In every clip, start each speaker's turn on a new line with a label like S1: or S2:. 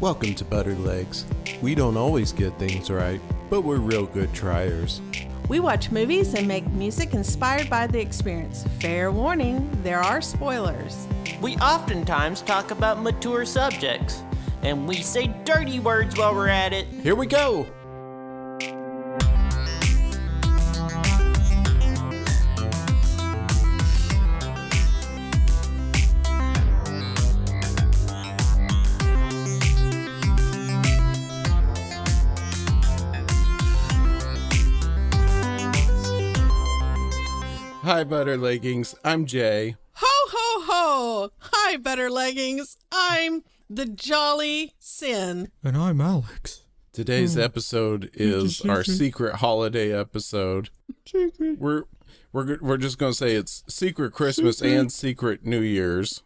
S1: Welcome to Butter Legs. We don't always get things right, but we're real good triers.
S2: We watch movies and make music inspired by the experience. Fair warning, there are spoilers.
S3: We oftentimes talk about mature subjects, and we say dirty words while we're at it.
S1: Here we go! Hi, Butter Leggings. I'm Jay.
S2: Ho, ho, ho! Hi, Butter Leggings. I'm the Jolly Sin.
S4: And I'm Alex.
S1: Today's episode is our secret holiday episode.
S4: Secret.
S1: We're just gonna say it's Secret Christmas and Secret New Year's.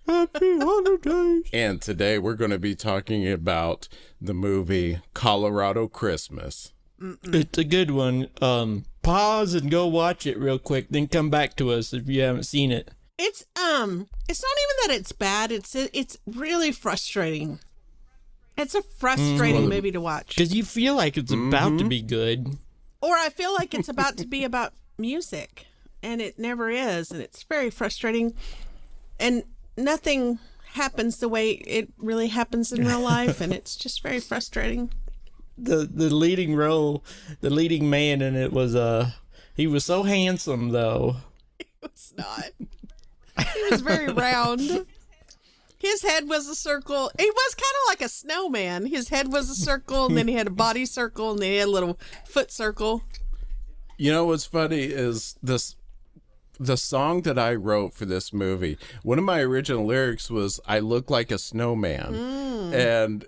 S4: Happy holidays.
S1: And today we're gonna be talking about the movie Colorado Christmas.
S4: It's a good one. Pause and go watch it real quick, then come back to us if you haven't seen it.
S2: It's not even that it's bad. It's really frustrating. It's a frustrating movie to watch.
S4: Because you feel like it's about to be good.
S2: Or I feel like it's about to be about music, and it never is, and it's very frustrating. And nothing happens the way it really happens in real life, and it's just very frustrating.
S4: The leading role, the leading man in it was he was so handsome though.
S2: He was not. He was very round. His head was a circle. He was kind of like a snowman. His head was a circle, and then he had a body circle, and then he had a little foot circle.
S1: You know what's funny is the song that I wrote for this movie, one of my original lyrics was, I look like a snowman. And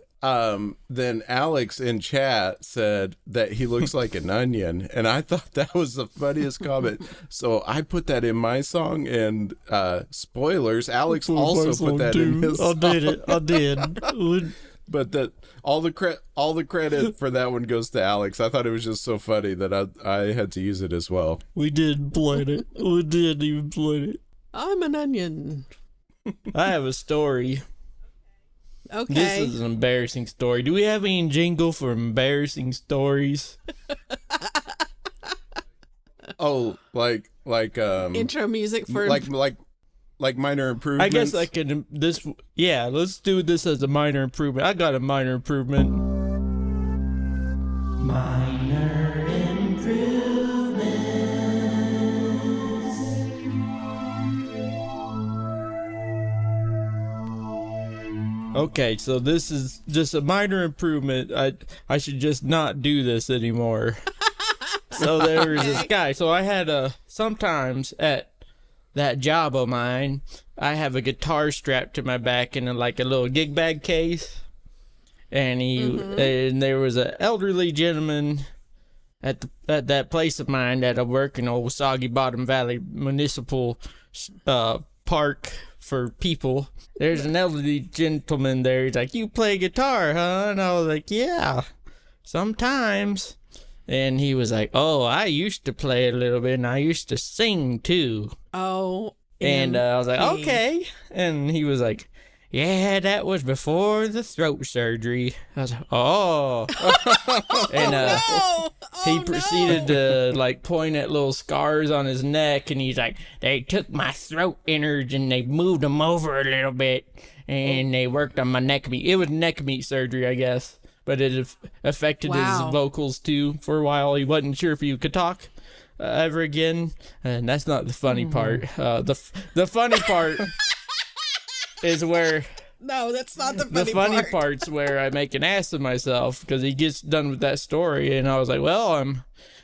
S1: then Alex in chat said that he looks like an onion, and I thought that was the funniest comment. So I put that in my song, and spoilers, Alex also put that in his song.
S4: I did.
S1: But all the credit for that one goes to Alex. I thought it was just so funny that I had to use it as well.
S4: We did play it. We did even play it.
S2: I'm an onion.
S4: I have a story.
S2: Okay.
S4: This is an embarrassing story. Do we have any jingle for embarrassing stories?
S1: Oh, like
S2: intro music for
S1: like minor improvements.
S4: I guess I can let's do this as a minor improvement. I got a minor improvement. Minor improvements. Okay, so this is just a minor improvement. I should just not do this anymore. So there was this guy. So I had sometimes at that job of mine, I have a guitar strapped to my back in a little gig bag case. And and there was an elderly gentleman at that place of mine that I work in, old Soggy Bottom Valley Municipal Park for people. There's an elderly gentleman there. He's like, "You play guitar, huh?" And I was like, "Yeah, sometimes." And he was like, "Oh, I used to play a little bit, and I used to sing too."
S2: Oh.
S4: And I was like, "Okay." And he was like, "Yeah, that was before the throat surgery." I was like, "Oh." And he proceeded to point at little scars on his neck, and he's like, "They took my throat innards and they moved them over a little bit, and they worked on my neck meat." It was neck meat surgery, I guess. But it affected his vocals, too, for a while. He wasn't sure if he could talk ever again. And that's not the funny part. The funny part is where...
S2: No, that's not the funny part.
S4: The funny part's where I make an ass of myself, because he gets done with that story. And I was like, well,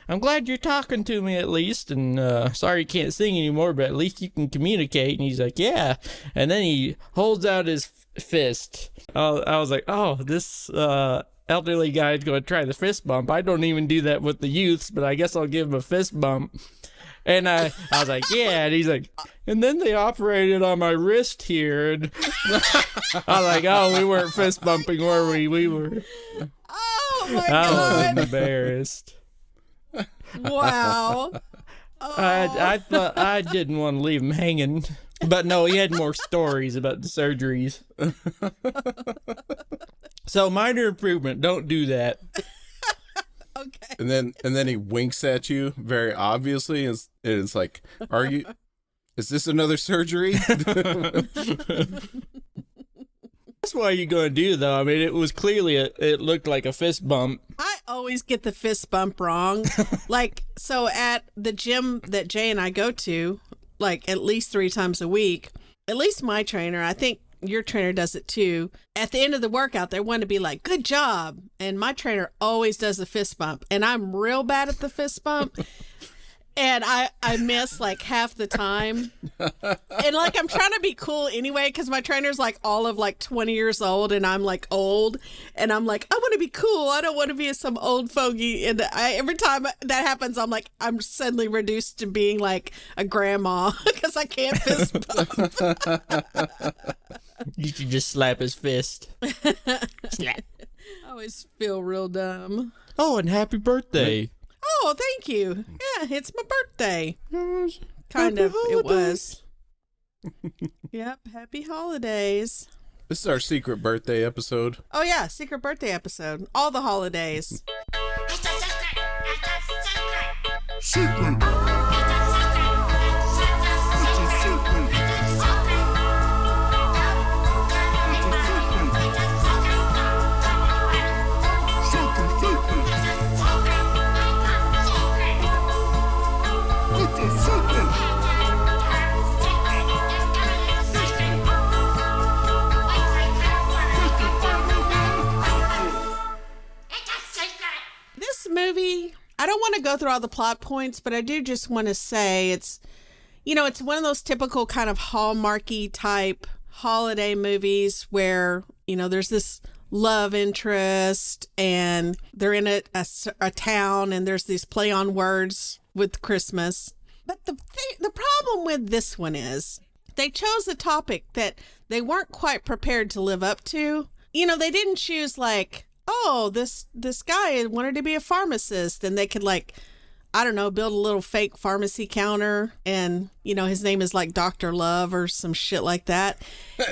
S4: I'm glad you're talking to me at least. And sorry you can't sing anymore, but at least you can communicate. And he's like, yeah. And then he holds out his fist. I was like, oh, this... elderly guy's going to try the fist bump. I don't even do that with the youths, but I guess I'll give him a fist bump. And I was like, yeah. And he's like, and then they operated on my wrist here. And I was like, oh, we weren't fist bumping, were we? We were.
S2: Oh, my God.
S4: I was embarrassed.
S2: Wow.
S4: I thought I didn't want to leave him hanging. But no, he had more stories about the surgeries. So minor improvement. Don't do that.
S2: Okay.
S1: And then he winks at you very obviously, and it's like, is this another surgery?
S4: That's why you're going to do, though. I mean, it was clearly, it looked like a fist bump.
S2: I always get the fist bump wrong. Like, so at the gym that Jay and I go to, like at least 3 times a week, at least my trainer, I think your trainer does it too. At the end of the workout, they want to be like, good job. And my trainer always does the fist bump. And I'm real bad at the fist bump. And I miss like half the time. And like I'm trying to be cool anyway, because my trainer's like all of like 20 years old and I'm like old. And I'm like, I want to be cool. I don't want to be some old fogey. And every time that happens, I'm like, I'm suddenly reduced to being like a grandma because I can't fist bump.
S4: You should just slap his fist.
S2: I always feel real dumb.
S4: Oh, and happy birthday.
S2: Oh, thank you. Yeah, it's my birthday. Kind of. It was. Yep. Happy holidays.
S1: This is our secret birthday episode.
S2: Oh, yeah. Secret birthday episode. All the holidays.
S5: Secret.
S2: This movie, I don't want to go through all the plot points, but I do just want to say it's one of those typical kind of Hallmarky type holiday movies where, there's this love interest and they're in a town and there's these play on words with Christmas. But the problem with this one is they chose a topic that they weren't quite prepared to live up to. They didn't choose like, oh, this guy wanted to be a pharmacist and they could like, I don't know, build a little fake pharmacy counter and, his name is like Dr. Love or some shit like that.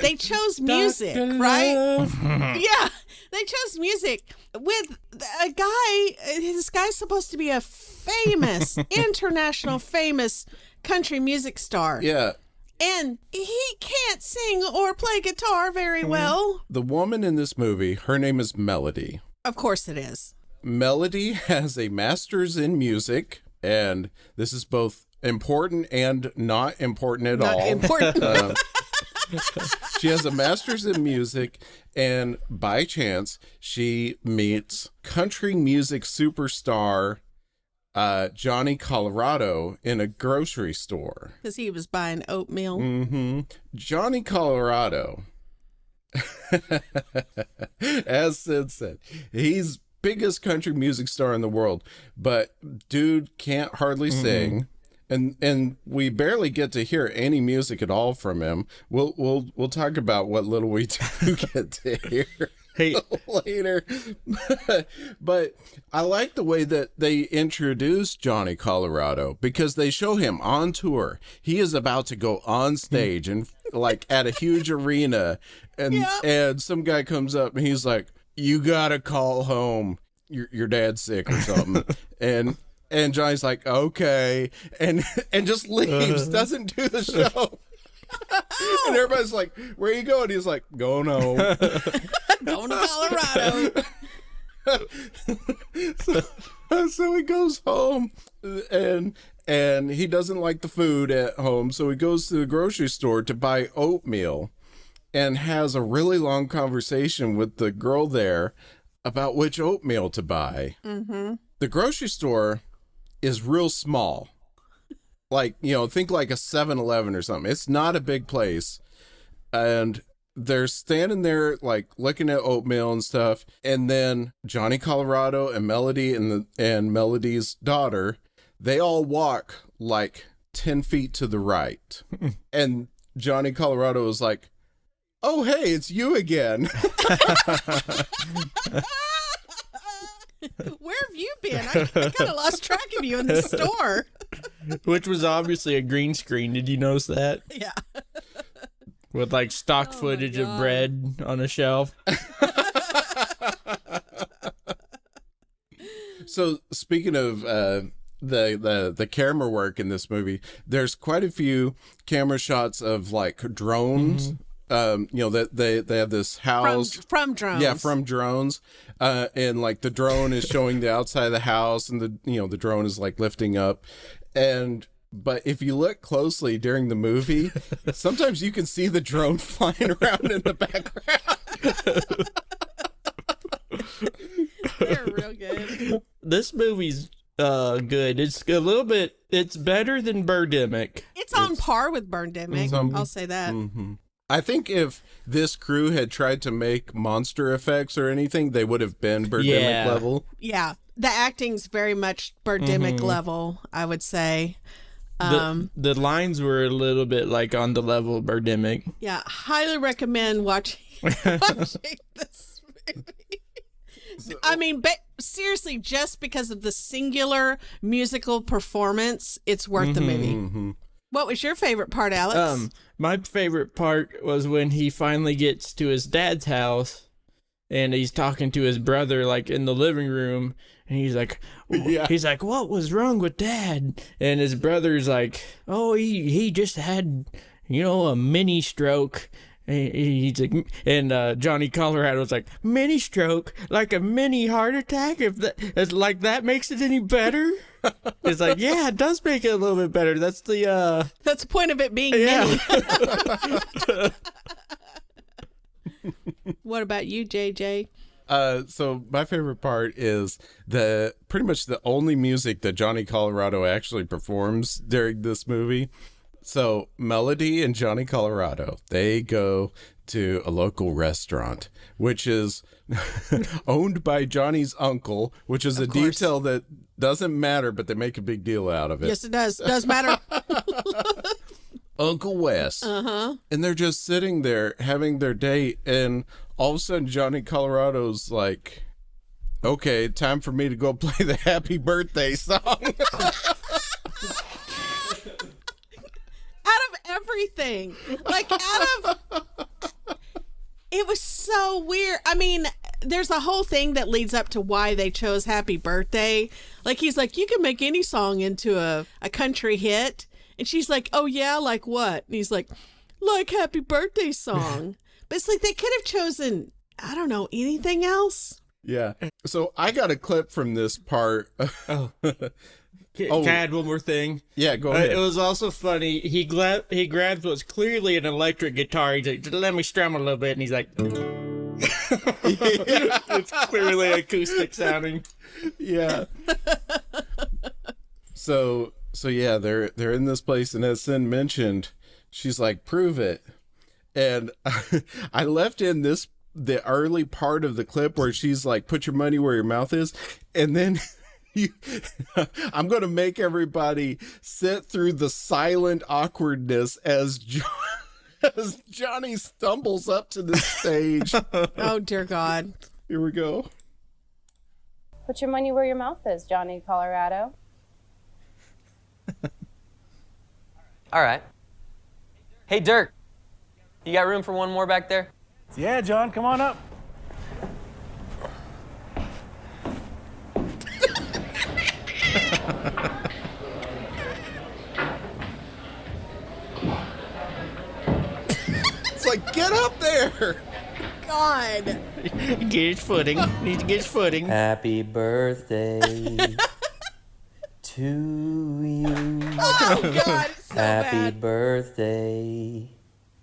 S2: They chose music, right? Yeah, they chose music with a guy. This guy's supposed to be a famous, international famous country music star.
S1: Yeah.
S2: And he can't sing or play guitar very well.
S1: The woman in this movie, her name is Melody.
S2: Of course it is.
S1: Melody has a master's in music, and this is both important and not important at all.
S2: Not important.
S1: She has a master's in music, and by chance, she meets country music superstar Johnny Colorado in a grocery store.
S2: Because he was buying oatmeal.
S1: Mm-hmm. Johnny Colorado, as Sid said, he's biggest country music star in the world, but dude can't hardly sing. And we barely get to hear any music at all from him. We'll talk about what little we do get to hear later. But I like the way that they introduce Johnny Colorado because they show him on tour. He is about to go on stage and like at a huge arena, and some guy comes up and he's like, "You gotta call home. Your dad's sick or something." And Johnny's like, okay, and just leaves, doesn't do the show. And everybody's like, where are you going? He's like, going home.
S2: Going to Colorado.
S1: So he goes home, and he doesn't like the food at home, so he goes to the grocery store to buy oatmeal and has a really long conversation with the girl there about which oatmeal to buy. Mm-hmm. The grocery store is real small. Like, think like a 7-Eleven or something. It's not a big place. And they're standing there like looking at oatmeal and stuff. And then Johnny Colorado and Melody and Melody's daughter, they all walk like 10 feet to the right. And Johnny Colorado is like, "Oh, hey, it's you again."
S2: Where have you been? I kind of lost track of you in the store.
S4: Which was obviously a green screen. Did you notice that?
S2: Yeah.
S4: With like stock footage of bread on a shelf.
S1: So speaking of the camera work in this movie, there's quite a few camera shots of like drones. That they have this house
S2: from drones.
S1: Yeah, from drones, and like the drone is showing the outside of the house, and the drone is like lifting up, but if you look closely during the movie, sometimes you can see the drone flying around in the background.
S2: They're real good.
S4: This movie's good. It's a little bit. It's better than Birdemic.
S2: It's on par with Birdemic. I'll say that.
S1: Mm-hmm. I think if this crew had tried to make monster effects or anything, they would have been Birdemic level.
S2: Yeah, the acting's very much Birdemic level, I would say.
S4: The lines were a little bit like on the level of Birdemic.
S2: Yeah, highly recommend watching this movie. I mean, seriously, just because of the singular musical performance, it's worth the movie. Mm-hmm. What was your favorite part, Alex?
S4: My favorite part was when he finally gets to his dad's house and he's talking to his brother like in the living room, and he's like, what was wrong with Dad? And his brother's like, oh, he just had, a mini stroke. He's like, and Johnny Colorado's like, mini stroke, like a mini heart attack. If that makes it any better. It's like, yeah, it does make it a little bit better. That's the
S2: point of it being mini. What about you, JJ?
S1: So my favorite part is pretty much the only music that Johnny Colorado actually performs during this movie. So Melody and Johnny Colorado, they go to a local restaurant, which is owned by Johnny's uncle, which is a detail that doesn't matter, but they make a big deal out of it.
S2: Yes, it does. It does matter.
S1: Uncle Wes. Uh-huh. And they're just sitting there having their date, and all of a sudden Johnny Colorado's like, okay, time for me to go play the happy birthday song.
S2: Everything, it was so weird. I mean, there's a whole thing that leads up to why they chose Happy Birthday. Like, he's like, you can make any song into a country hit, and she's like, oh yeah, like what? And he's like Happy Birthday song. But it's like they could have chosen, I don't know, anything else.
S1: Yeah. So I got a clip from this part.
S4: Can I add one more thing?
S1: Yeah, go ahead.
S4: It was also funny. He grabs what's clearly an electric guitar. He's like, let me strum a little bit. And he's like, it's clearly acoustic sounding.
S1: Yeah. So yeah, they're in this place, and as Sin mentioned, she's like, prove it. And I left in the early part of the clip where she's like, put your money where your mouth is, and then I'm going to make everybody sit through the silent awkwardness as Johnny stumbles up to the stage.
S2: Oh, dear God.
S1: Here we go.
S6: Put your money where your mouth is, Johnny Colorado.
S3: All right. Hey, Dirk, you got room for one more back there?
S7: Yeah, John, come on up.
S1: It's like, get up there.
S2: God.
S4: Get his footing. Needs to get his footing.
S3: Happy birthday to you.
S2: Oh, God. It's so
S3: Happy
S2: bad.
S3: birthday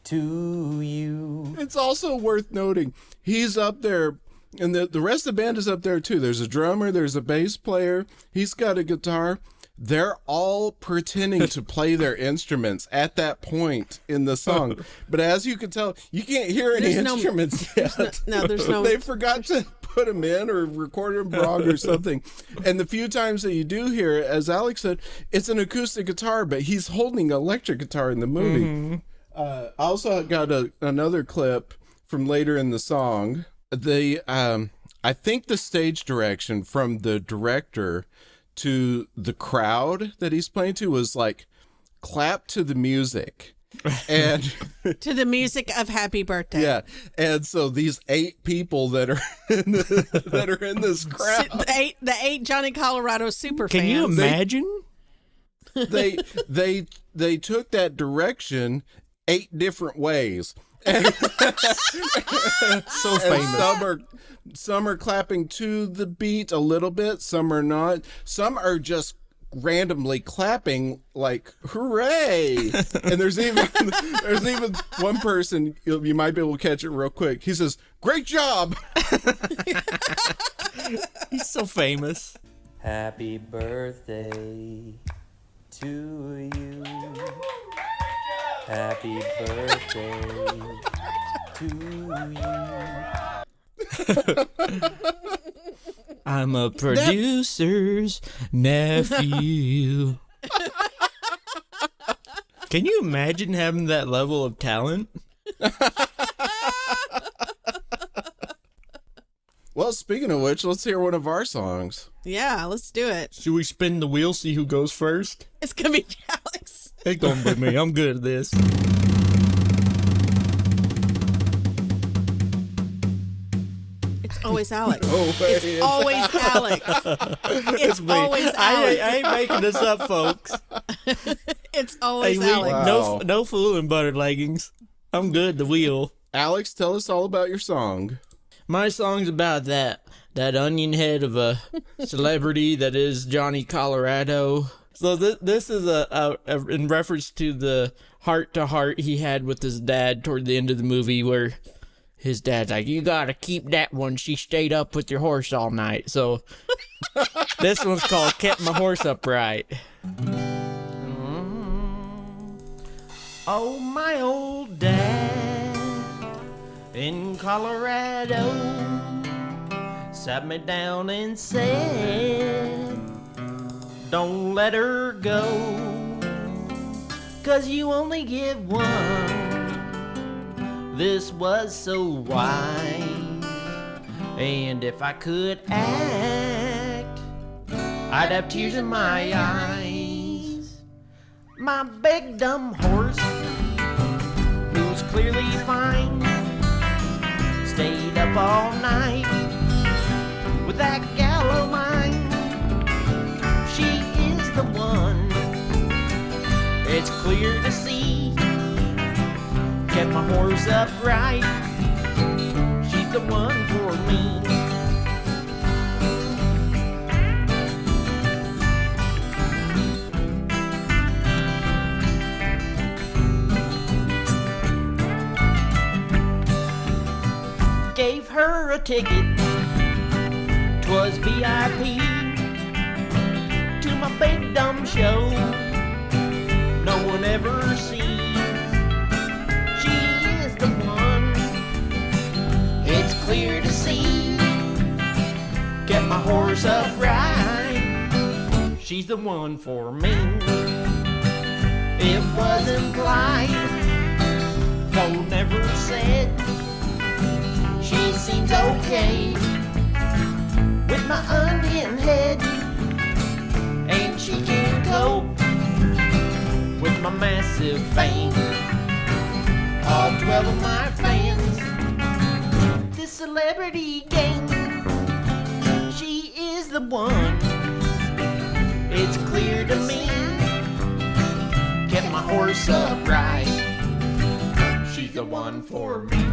S3: to you.
S1: It's also worth noting, he's up there, and the rest of the band is up there too. There's a drummer, there's a bass player, he's got a guitar. They're all pretending to play their instruments at that point in the song. But as you can tell, you can't hear any instruments yet.
S2: There's no.
S1: They forgot to put them in or record them wrong or something. And the few times that you do hear it, as Alex said, it's an acoustic guitar, but he's holding an electric guitar in the movie. Mm-hmm. I also got another clip from later in the song. I think the stage direction from the director to the crowd that he's playing to was like, clap to the music. And
S2: To the music of Happy Birthday.
S1: yeah, and so these 8 people that are in this crowd,
S2: The eight Johnny Colorado super
S4: Can
S2: fans.
S4: you imagine?
S1: they took that direction 8 different ways. And,
S4: So
S1: and
S4: famous.
S1: some are clapping to the beat a little bit, some are not. Some are just randomly clapping like hooray. And there's even one person, you might be able to catch it real quick. He says, "Great job."
S4: He's so famous.
S3: Happy birthday to you. Happy birthday to you.
S4: I'm a producer's nephew. Can you imagine having that level of talent?
S1: Well, speaking of which, let's hear one of our songs.
S2: Yeah, let's do it.
S4: Should we spin the wheel, see who goes first?
S2: It's going to be Alex.
S4: It's gonna be me. I'm good at this.
S2: It's always Alex.
S1: Oh,
S2: It's always Alex. It's
S4: Me.
S2: always
S4: I
S2: Alex.
S4: ain't making this up, folks.
S2: It's always
S4: Hey,
S2: Alex.
S1: Wow.
S4: no fooling butter leggings. I'm good. The wheel.
S1: Alex, tell us all about your song.
S4: My song's about that onion head of a celebrity that is Johnny Colorado. So this is a in reference to the heart-to-heart he had with his dad toward the end of the movie, where his dad's like, "You gotta keep that one. She stayed up with your horse all night." So this one's called "Kept My Horse Upright."
S3: Oh, my old dad in Colorado sat me down and said, "Don't let her go, 'cause you only get one." This was so wise, and if I could act, I'd have tears in my eyes. My big dumb horse, who's clearly fine, stayed up all night with that gal of mine. She is the one, it's clear to see. Kept my horse upright, she's the one for me. Gave her a ticket, 'twas VIP, to my big dumb show no one ever sees. She is the one, it's clear to see. Kept my horse upright, she's the one for me. It was implied, told never said. She seems okay with my onion head, and she can cope with my massive fame. All 12 of my fans, this celebrity gang, she is the one, it's clear to me. Kept my horse upright, she's the one for me.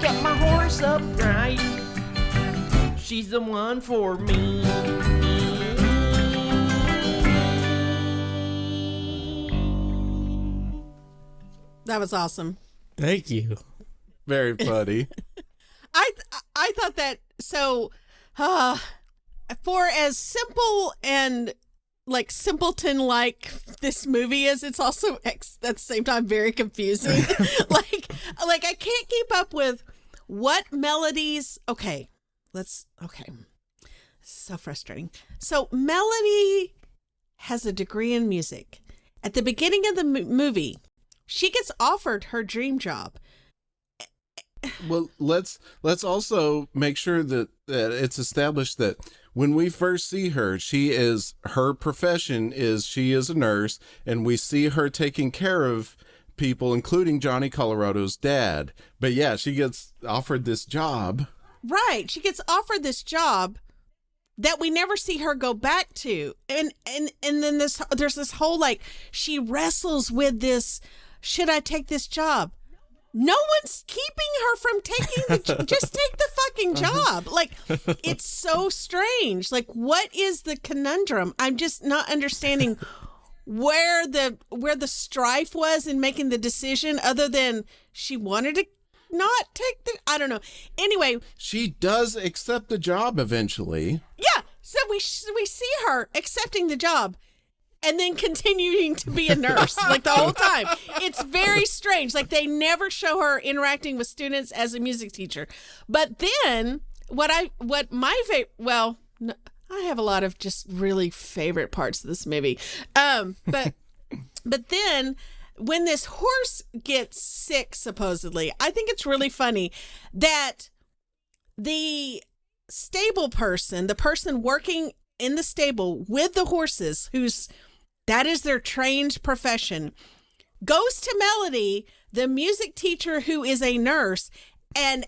S3: Kept my horse upright, she's the one for me.
S2: That was awesome.
S4: Thank you.
S1: Very funny.
S2: I thought that so for as simple and like simpleton like this movie is, it's also at the same time very confusing. like I can't keep up with what melodies. Okay. This is so frustrating. So Melody has a degree in music. At the beginning of the movie, she gets offered her dream job.
S1: Well, let's also make sure that it's established that when we first see her, her profession is she is a nurse, and we see her taking care of people, including Johnny Colorado's dad. But yeah, she gets offered this job.
S2: Right. She gets offered this job that we never see her go back to. And then there's this whole, like, she wrestles with this, should I take this job? No one's keeping her from taking just take the fucking job. Like, it's so strange. Like, what is the conundrum? I'm just not understanding where the strife was in making the decision, other than she wanted to not take I don't know. Anyway,
S1: she does accept the job eventually.
S2: Yeah, so we see her accepting the job and then continuing to be a nurse like the whole time. It's very strange. Like, they never show her interacting with students as a music teacher. But then I have a lot of just really favorite parts of this movie. But then when this horse gets sick, supposedly, I think it's really funny that the stable person, the person working in the stable with the horses, that is their trained profession, goes to Melody, the music teacher who is a nurse, and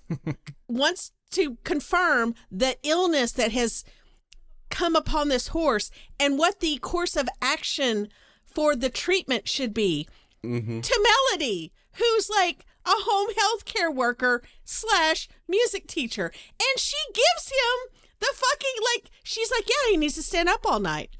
S2: wants to confirm the illness that has come upon this horse and what the course of action for the treatment should be. Mm-hmm. To Melody, who's like a home health care worker / music teacher. And she gives him the fucking, like, she's like, yeah, he needs to stand up all night.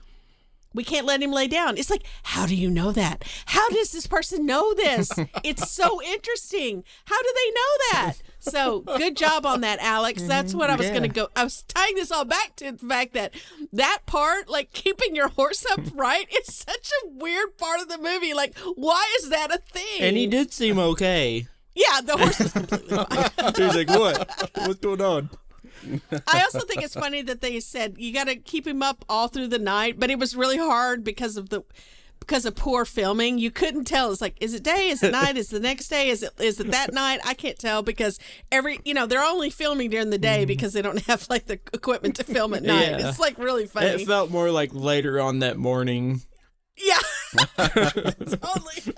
S2: We can't let him lay down. It's like, how do you know that? How does this person know this? It's so interesting. How do they know that? So good job on that, Alex. That's what I was going to go. I was tying this all back to the fact that part, like keeping your horse upright, it's such a weird part of the movie. Like, why is that a thing?
S4: And he did seem okay.
S2: Yeah, the horse was completely fine.
S4: He was like, what? What's going on?
S2: I also think it's funny that they said you got to keep him up all through the night, but it was really hard because of poor filming. You couldn't tell. It's like, is it day? Is it night? Is it the next day? Is it that night? I can't tell because they're only filming during the day because they don't have like the equipment to film at night. Yeah. It's like really funny.
S4: It felt more like later on that morning.
S2: Yeah, totally.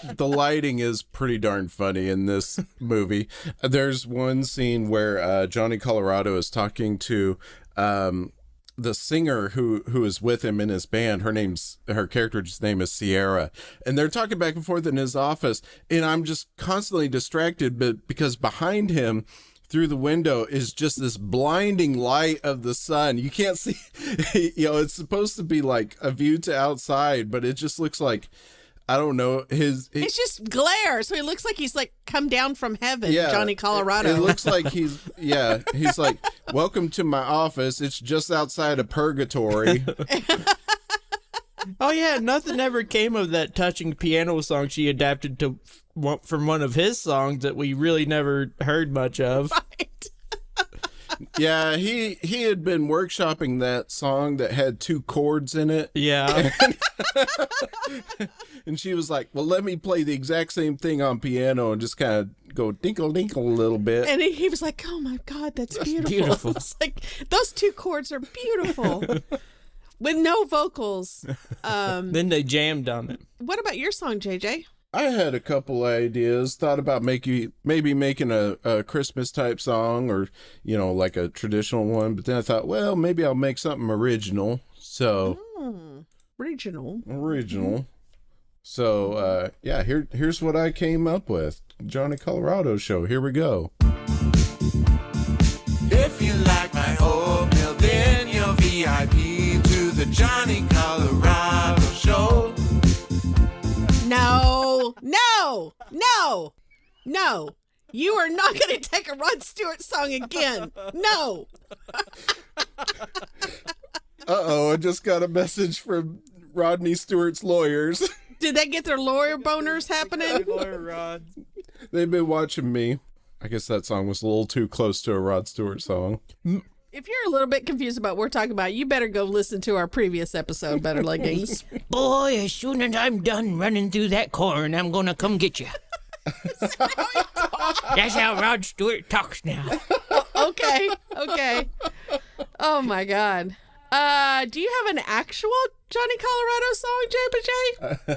S1: The lighting is pretty darn funny in this movie. There's one scene where Johnny Colorado is talking to the singer who is with him in his band. Her character's name is Sierra, and they're talking back and forth in his office, and I'm just constantly distracted, but because behind him through the window is just this blinding light of the sun. You can't see, it's supposed to be like a view to outside, but it just looks like, I don't know, it's
S2: just glare. So he looks like he's like come down from heaven,
S1: yeah,
S2: Johnny Colorado.
S1: It looks like he's like, welcome to my office. It's just outside of purgatory.
S4: Oh yeah, nothing ever came of that touching piano song she adapted from one of his songs that we really never heard much of.
S2: Right.
S1: Yeah, he had been workshopping that song that had 2 chords in it.
S4: Yeah.
S1: And she was like, well, let me play the exact same thing on piano and just kind of go dinkle-dinkle a little bit.
S2: And he was like, oh my God, that's beautiful. It's like, those 2 chords are beautiful. With no vocals.
S4: Then they jammed on it.
S2: What about your song, JJ?
S1: I had a couple ideas. Thought about maybe making a Christmas type song, or like a traditional one. But then I thought, well, maybe I'll make something original. So original. So here's what I came up with. Johnny Colorado Show. Here we go. If you like my oatmeal, then you're VIP to the Johnny Colorado Show.
S2: No. You are not going to take a Rod Stewart song again. No.
S1: Uh-oh, I just got a message from Rodney Stewart's lawyers.
S2: Did they get their lawyer boners happening?
S4: Lawyer Rod.
S1: They've been watching me. I guess that song was a little too close to a Rod Stewart song.
S2: If you're a little bit confused about what we're talking about, you better go listen to our previous episode, Better Leggings.
S3: Boy, as soon as I'm done running through that corn, I'm going to come get you. That's how Rod Stewart talks now.
S2: Okay. Oh my God. Do you have an actual Johnny Colorado song, Jay?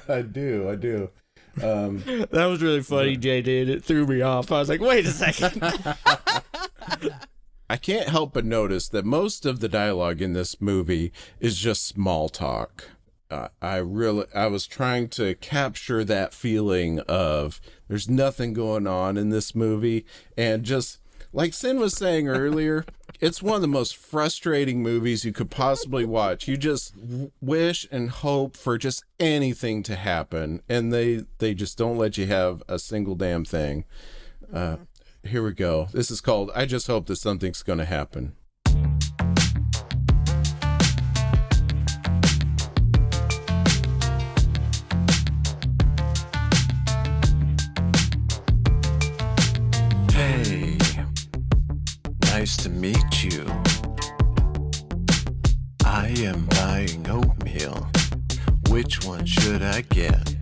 S1: I do.
S4: That was really funny, Jay did. It threw me off. I was like, wait a second.
S1: I can't help but notice that most of the dialogue in this movie is just small talk. I was trying to capture that feeling of there's nothing going on in this movie, and just like Sin was saying earlier, it's one of the most frustrating movies you could possibly watch. You just wish and hope for just anything to happen, and they just don't let you have a single damn thing. Here we go. This is called I Just Hope That Something's Gonna Happen.
S8: Hey, nice to meet you. I am buying oatmeal. Which one should I get?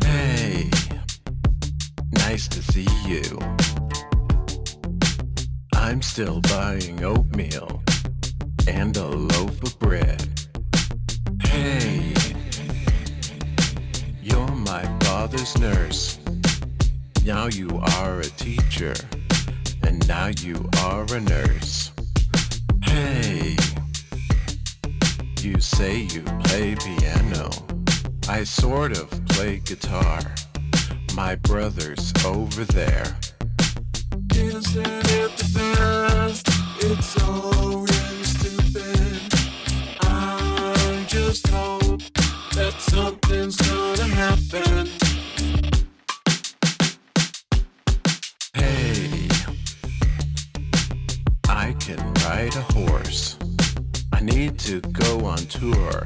S8: Hey, nice to see you. I'm still buying oatmeal and a loaf of bread. Hey, you're my father's nurse. Now you are a teacher, and now you are a nurse. Hey, you say you play piano. I sort of play guitar. My brother's over there. Isn't it the best? It's all really stupid. I just hope that something's gonna happen. Hey, I can ride a horse. I need to go on tour.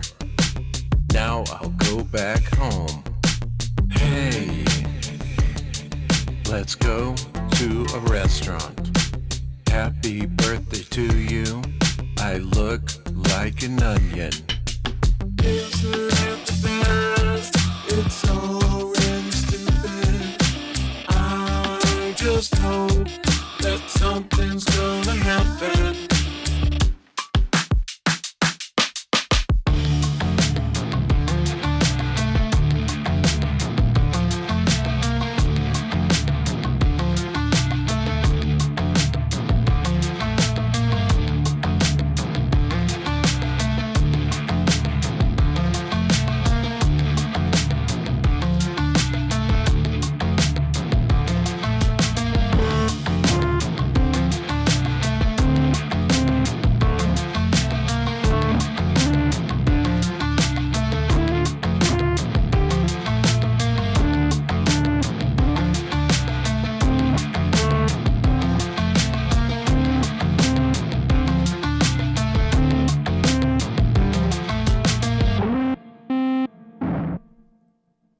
S8: Now I'll go back home. Hey, let's go to a restaurant. Happy birthday to you. I look like an onion. Isn't it the best? It's already stupid. I just hope that something's gonna happen.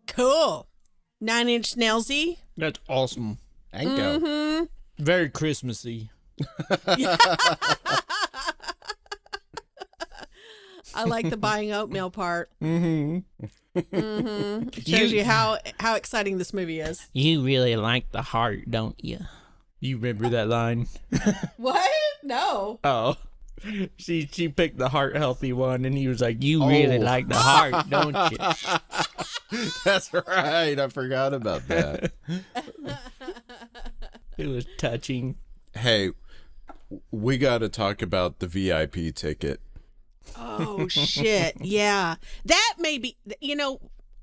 S2: Cool. 9-Inch Nailsy.
S4: That's awesome.
S1: Thank you.
S4: Very Christmassy.
S2: I like the buying oatmeal part. Shows you how exciting this movie is.
S4: You really like the heart, don't you? You remember that line?
S2: What? No.
S4: Oh. She picked the heart healthy one, and he was like, you really like the heart, don't you?
S1: That's right. I forgot about that.
S4: It was touching.
S1: Hey, we got to talk about the VIP ticket.
S2: Oh, shit. Yeah. That may be,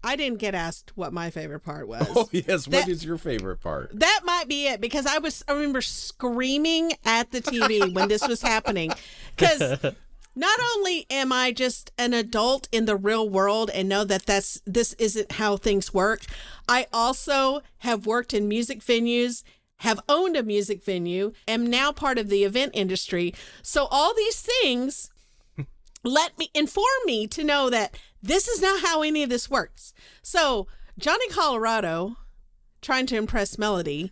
S2: I didn't get asked what my favorite part was.
S1: Oh, yes. What is your favorite part?
S2: That might be it, because I remember screaming at the TV when this was happening. Because not only am I just an adult in the real world and know that this isn't how things work, I also have worked in music venues, have owned a music venue, am now part of the event industry. So all these things inform me to know that this is not how any of this works. So Johnny Colorado, trying to impress Melody,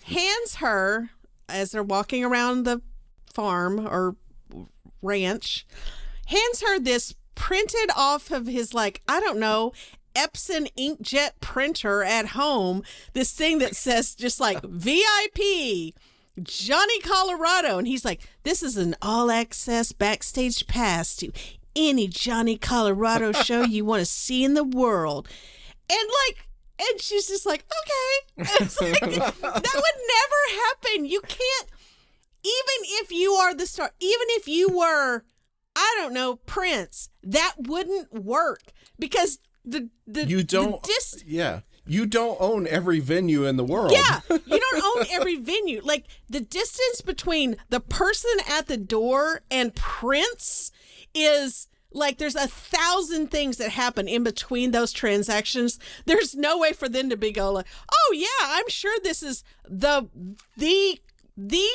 S2: hands her, as they're walking around the farm or ranch, hands her this printed off of his, Epson inkjet printer at home, this thing that says just like VIP, Johnny Colorado. And he's like, this is an all-access backstage pass to any Johnny Colorado show you want to see in the world. And she's just like, okay. It's like, that would never happen. You can't, even if you are the star, even if you were, I don't know, Prince, that wouldn't work because you don't
S1: own every venue in the world.
S2: Yeah, you don't own every venue. Like, the distance between the person at the door and Prince is like, there's 1,000 things that happen in between those transactions. There's no way for them to be like, oh yeah, I'm sure this is the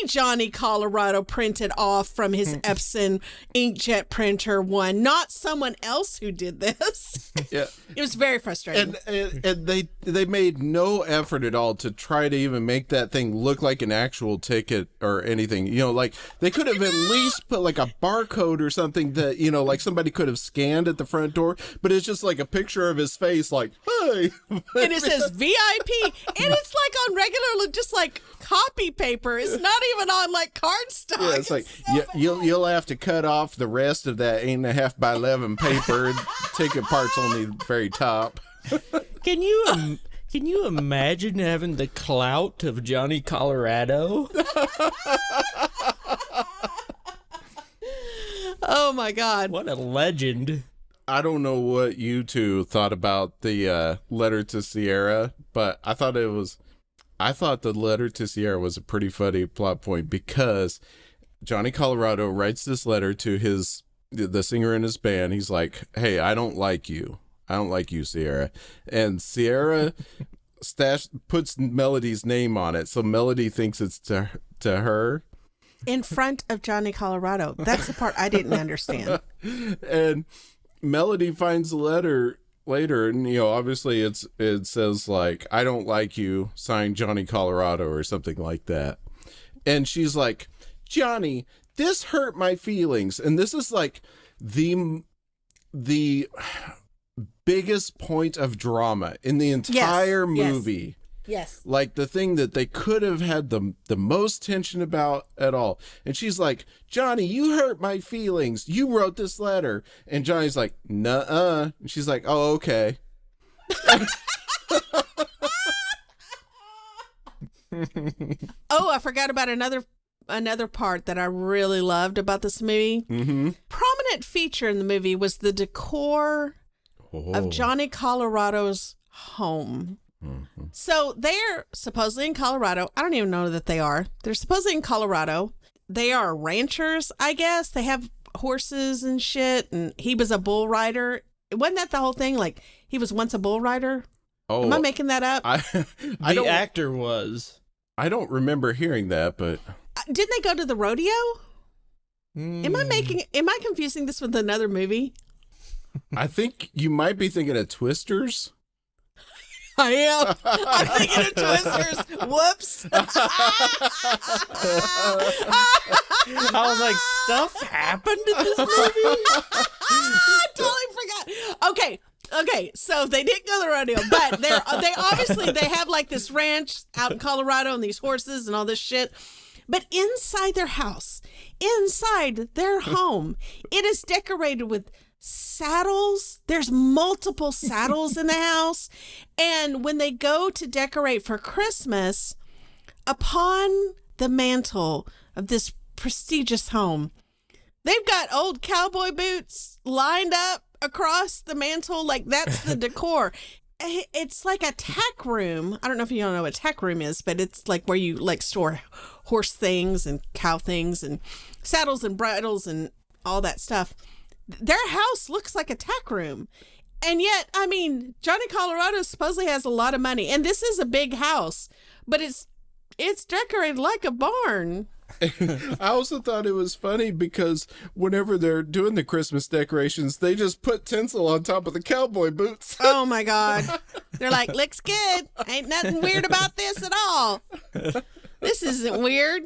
S2: Johnny Colorado printed off from his Epson inkjet printer one, not someone else who did this.
S1: Yeah.
S2: It was very frustrating.
S1: And they made no effort at all to try to even make that thing look like an actual ticket or anything. You know, like, they could have at least put like a barcode or something that, you know, like somebody could have scanned at the front door, but it's just like a picture of his face, like, hey.
S2: And it says VIP, and it's like on regular, just like copy paper. It's not even on like cardstock.
S1: Yeah, it's like, you'll have to cut off the rest of that 8.5 by 11 paper. Ticket part's only the very top.
S4: Can you imagine having the clout of Johnny Colorado?
S2: Oh my God.
S4: What a legend.
S1: I don't know what you two thought about the letter to Sierra, but I thought the letter to Sierra was a pretty funny plot point because Johnny Colorado writes this letter to the singer in his band. He's like, hey, I don't like you, Sierra. And Sierra puts Melody's name on it, so Melody thinks it's to her.
S2: In front of Johnny Colorado. That's the part I didn't understand.
S1: And Melody finds the letter later, and, you know, obviously it says like, I don't like you, signed Johnny Colorado or something like that. And she's like, Johnny, this hurt my feelings. And this is like the biggest point of drama in the entire movie.
S2: Yes.
S1: Like, the thing that they could have had the most tension about at all. And she's like, Johnny, you hurt my feelings. You wrote this letter. And Johnny's like, nuh-uh. And she's like, oh, okay.
S2: Oh, I forgot about another part that I really loved about this movie. Mm-hmm. Prominent feature in the movie was the decor of Johnny Colorado's home. Mm-hmm. So they're supposedly in Colorado. I don't even know that they are. They're supposedly in Colorado. They are ranchers, I guess. They have horses and shit. And he was a bull rider. Wasn't that the whole thing? Like, he was once a bull rider? Oh, am I making that up?
S4: The actor was.
S1: I don't remember hearing that, but
S2: didn't they go to the rodeo? Am I confusing this with another movie?
S1: I think you might be thinking of Twisters.
S2: I am. I'm thinking of Twisters. Whoops.
S4: I was like, stuff happened in this movie?
S2: I totally forgot. Okay, so they didn't go to the rodeo, but they obviously have like this ranch out in Colorado and these horses and all this shit. But inside their house, inside their home, it is decorated with saddles. There's multiple saddles in the house. And when they go to decorate for Christmas, upon the mantle of this prestigious home, they've got old cowboy boots lined up across the mantle. Like, that's the decor. It's like a tack room. I don't know if you don't know what a tack room is, but it's like where you like store horse things and cow things and saddles and bridles and all that stuff. Their house looks like a tack room. And yet, I mean, Johnny Colorado supposedly has a lot of money. And this is a big house, but it's decorated like a barn.
S1: I also thought it was funny because whenever they're doing the Christmas decorations, they just put tinsel on top of the cowboy boots.
S2: Oh my God. They're like, looks good. Ain't nothing weird about this at all. This isn't weird.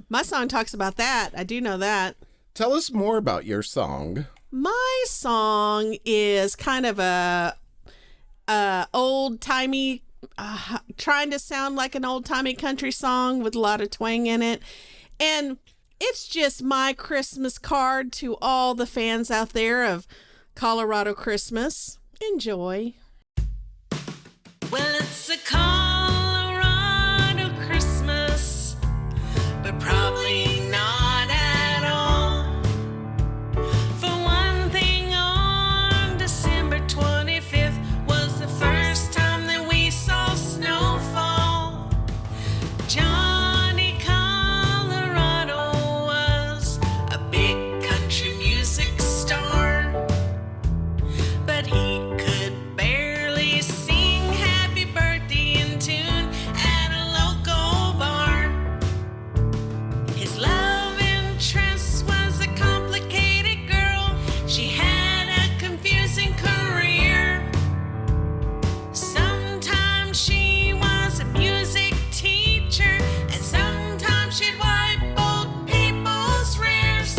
S2: My song talks about that. I do know that.
S1: Tell us more about your song.
S2: My song is kind of a old-timey trying to sound like an old-timey country song with a lot of twang in it. And it's just my Christmas card to all the fans out there of Colorado Christmas. Enjoy.
S9: Well, it's a Colorado Christmas, but probably not at all. For one thing, on December 25th was the first time that we saw snowfall. Johnny Colorado was a big country music star, but he could barely sing Happy Birthday in tune at a local bar. His love interest was a complicated girl. She had a confusing career. Sometimes she was a music teacher, and sometimes she'd wipe old people's rears.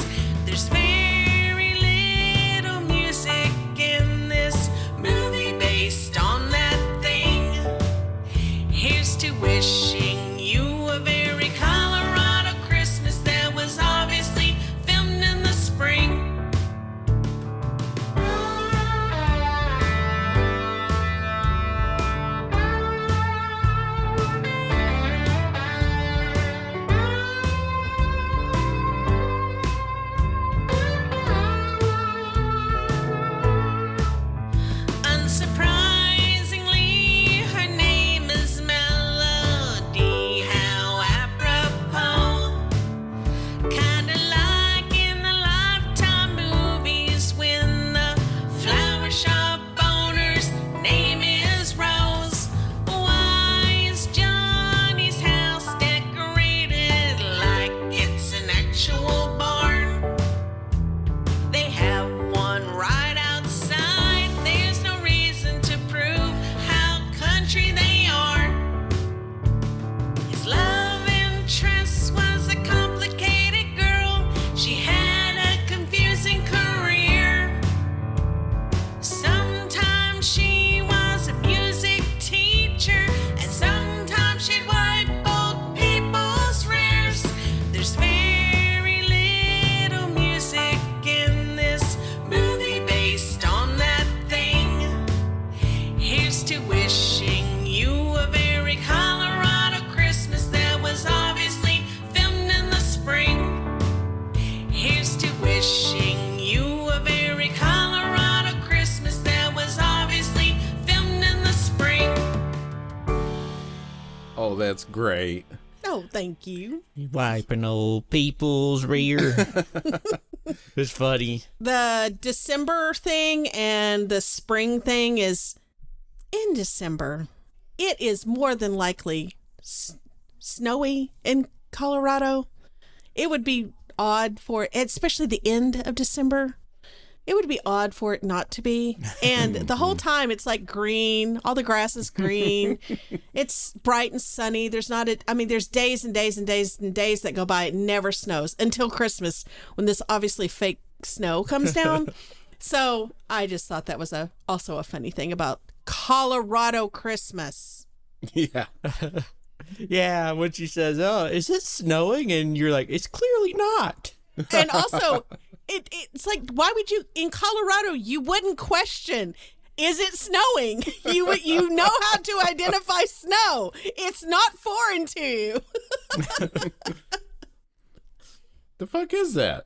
S9: There's very little music in this movie based on that thing. Here's to wishing you a very Colorado Christmas that was obviously filmed in the spring. Unsurprisingly, her name is Melody. How apropos. Kinda like in the Lifetime movies when the flower shop owner's name is Rose. Why is Johnny's house decorated like it's an actual barn? They have one right outside. There's no reason to prove how country they are. His love interest was a complicated girl. She had a confusing career. Sometimes she was a music teacher, and sometimes she'd wipe old people's rears. There's very little music in this movie based on that thing. Here's to wishing you a very Colorado Christmas that was obviously filmed in the spring. Here's to wishing you a very Colorado Christmas that was obviously filmed in the spring.
S1: Oh, that's great.
S2: Oh, thank you.
S4: Wiping old people's rear. It's funny.
S2: The December thing and the spring thing is in December. It is more than likely snowy in Colorado. It would be odd for, especially the end of December, it would be odd for it not to be. And the whole time it's like green. All the grass is green. It's bright and sunny. There's not there's days and days and days and days that go by. It never snows until Christmas when this obviously fake snow comes down. So I just thought that was also a funny thing about Colorado Christmas.
S1: Yeah.
S4: Yeah, when she says, "Oh, is it snowing?" and you're like, "It's clearly not."
S2: And also, it's like, why would you, in Colorado, you wouldn't question, is it snowing? You know how to identify snow. It's not foreign to you.
S1: The fuck is that?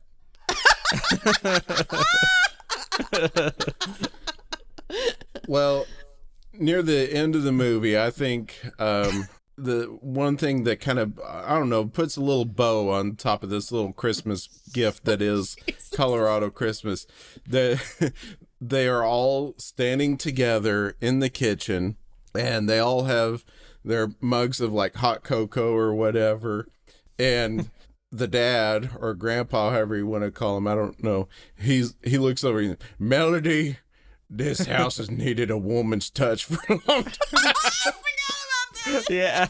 S1: Well, near the end of the movie, I think the one thing that kind of, I don't know, puts a little bow on top of this little Christmas gift that is Colorado Christmas, they are all standing together in the kitchen, and they all have their mugs of like hot cocoa or whatever, and the dad or grandpa, however you want to call him, I don't know, he looks over and, Melody, this house has needed a woman's touch for a long time.
S2: I forgot about that.
S4: Yeah.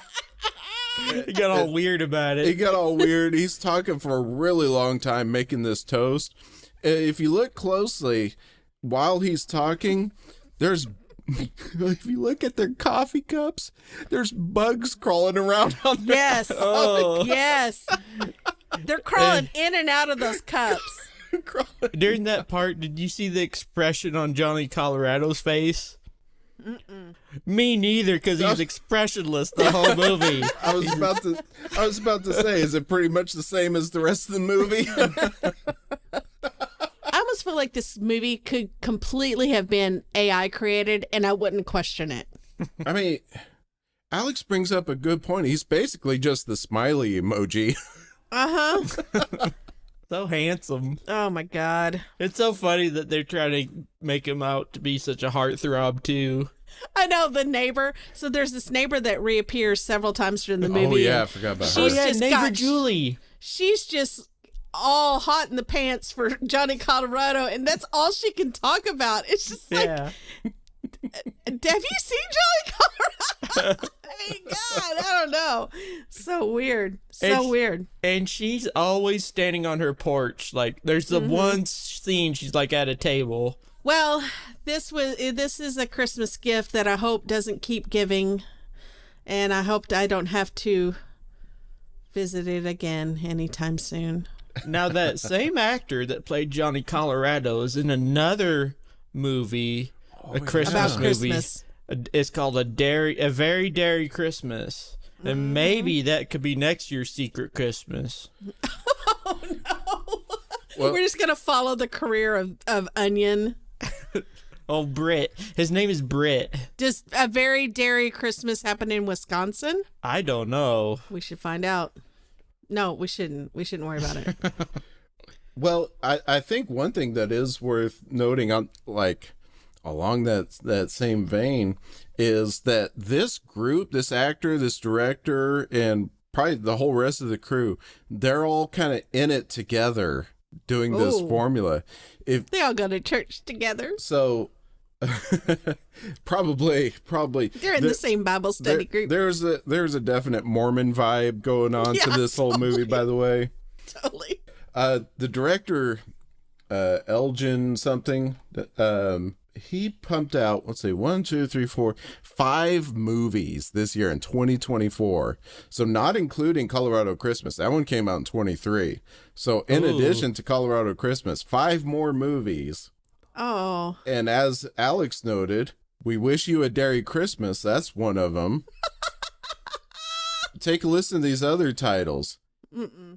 S4: He got all weird about it.
S1: He got all weird. He's talking for a really long time making this toast. If you look closely, while he's talking, there's If you look at their coffee cups, there's bugs crawling around on their
S2: Yes.
S4: Oh.
S2: Yes. They're crawling in and out of those cups.
S4: During that part, did you see the expression on Johnny Colorado's face? Me neither, because he was expressionless the whole movie.
S1: I was about to say, is it pretty much the same as the rest of the movie?
S2: I almost feel like this movie could completely have been AI created, and I wouldn't question it.
S1: I mean, Alex brings up a good point. He's basically just the smiley emoji.
S4: So handsome.
S2: Oh my God.
S4: It's so funny that they're trying to make him out to be such a heartthrob, too.
S2: I know, the neighbor. So there's this neighbor that reappears several times during the movie.
S1: Oh, yeah, I
S2: and
S1: forgot about her.
S2: she's just
S4: neighbor
S2: got-
S4: Julie.
S2: She's just all hot in the pants for Johnny Colorado, and that's all she can talk about. It's just like,
S4: Yeah.
S2: have you seen Johnny Colorado? Hey, God, I don't know. So weird. So weird.
S4: And she's always standing on her porch. Like, there's the one scene she's like at a table.
S2: Well, this is a Christmas gift that I hope doesn't keep giving, and I hope I don't have to visit it again anytime soon.
S4: Now, that same actor that played Johnny Colorado is in another movie, a Christmas
S2: About
S4: movie.
S2: Christmas.
S4: It's called A Very Dairy Christmas. And maybe that could be next year's Secret Christmas.
S1: Well-
S2: We're just gonna follow the career of Onion.
S4: Oh, Britt. His name is Britt.
S2: Does A Very Dairy Christmas happen in Wisconsin?
S4: I don't know.
S2: We should find out. No, we shouldn't. We shouldn't worry about it.
S1: Well, I think one thing that is worth noting on along that same vein is that this group, this actor, this director, and probably the whole rest of the crew, they're all kind of in it together doing this
S2: Ooh.
S1: formula. If
S2: They all go to church together.
S1: so, probably
S2: They're in the same Bible study group.
S1: There's a definite Mormon vibe going on to
S2: Yeah,
S1: this whole movie, by the way.
S2: Totally.
S1: The director, Elgin something, he pumped out, let's see, 5 movies this year in 2024. So not including Colorado Christmas. That one came out in 23. So in addition to Colorado Christmas, 5 more movies.
S2: Oh.
S1: And as Alex noted, We Wish You a Dairy Christmas. That's one of them. Take a listen to these other titles.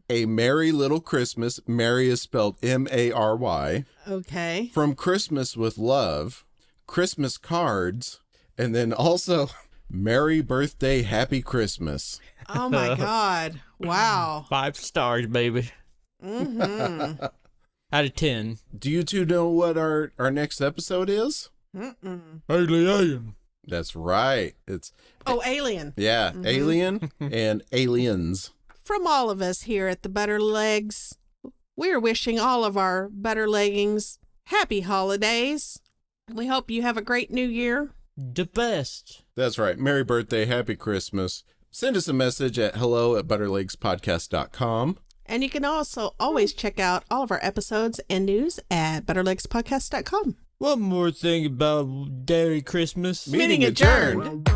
S1: A Merry Little Christmas. Mary is spelled Mary.
S2: Okay.
S1: From Christmas with Love. Christmas Cards. And then also Merry Birthday, Happy Christmas.
S2: Oh my God. Wow.
S4: 5 stars, baby.
S2: Mm-hmm.
S4: Out of 10.
S1: Do you two know what our next episode is?
S4: Alien.
S1: That's right. It's,
S2: Oh, Alien.
S1: yeah, Alien and Aliens.
S2: From all of us here at the Butter Legs, we're wishing all of our butter leggings happy holidays. We hope you have a great new year.
S4: The best.
S1: That's right. Merry birthday, happy Christmas. Send us a message at hello@butterlegspodcast.com.
S2: And you can also always check out all of our episodes and news at butterlegspodcast.com.
S4: One more thing about Dairy Christmas.
S1: Meeting adjourned.